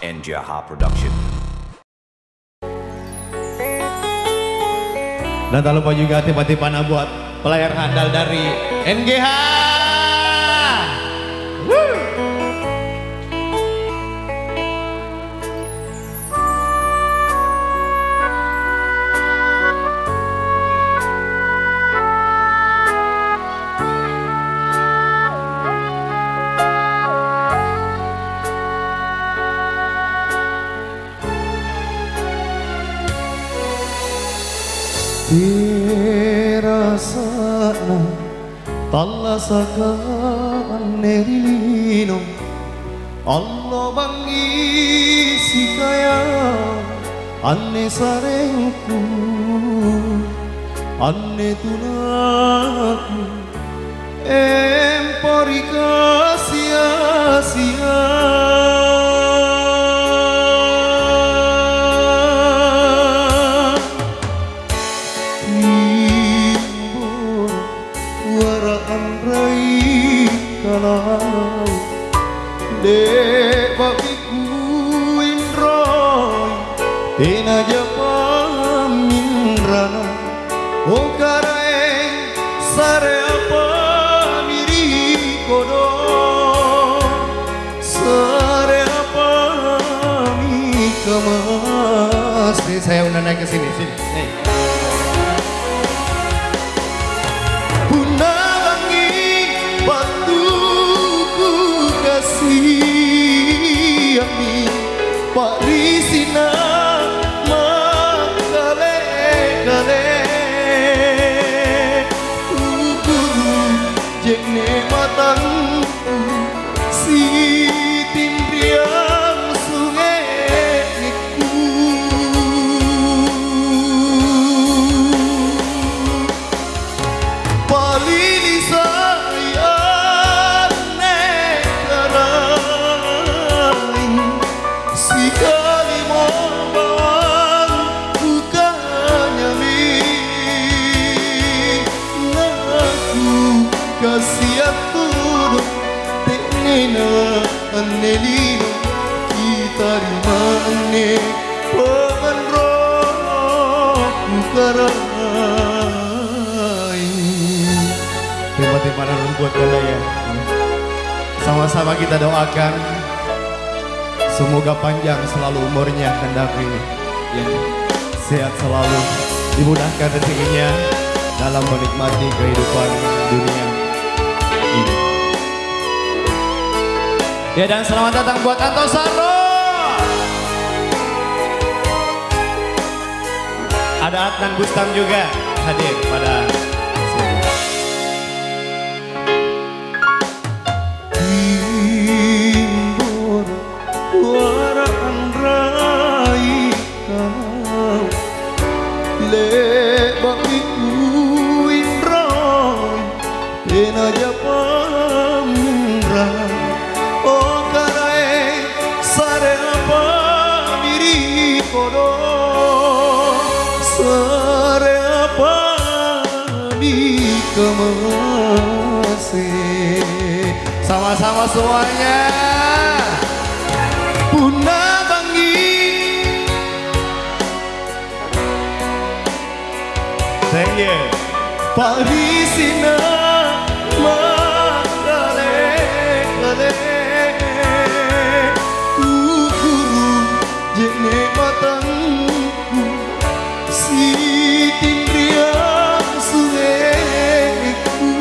NGH Production. Dan tak lupa juga tiba-tiba buat pelayar handal dari NGH. Dirasana talasakan nerilino Allah bangisi kaya anne sarengku anne tunaku emporika sia-sia Dek babiku indroy Tena japa minrana O karaeng sare apa miri kodo Sare apa mi kemas Nih saya udah naik ke sini nih. Pak Risina makale-kale Ukuru jekne matangku si tindriang sungeku Palili sayang nekarain Sekali mau bawang bukannya aku kasih atur teknena anelino kita rimane pengenroh bukarai Tiba-tiba buat gala ya. Sama-sama kita doakan semoga panjang selalu umurnya Kendapi ya. Sehat selalu, dimudahkan rezekinya dalam menikmati kehidupan dunia ini. Ya, dan selamat datang buat Antosaro. Ada Adnan Bustam juga hadir pada sini. Sama-sama semuanya. Puna bangi Thank you. Parisina makale-kale Ukuru jene matangku si tindriang sungeku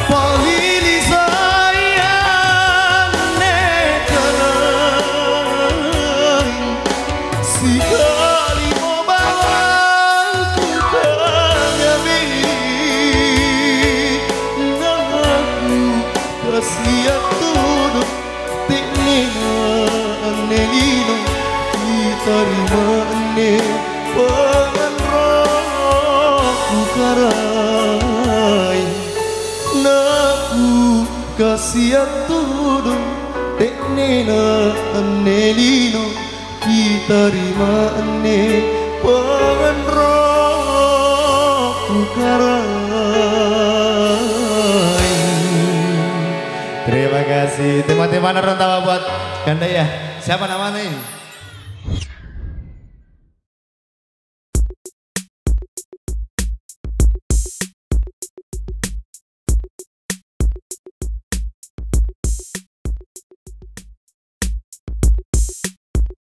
Palili sayang nekarain Sekali mau bawang bukannya aku kasih atur teknena anelino kita rimane pengenroh bukarai Naku kasih atur teknena anelino kita rimane pengenroh bukarai Terima kasih. Tema-tema Narontawa buat Ganda ya. Siapa namanya ini?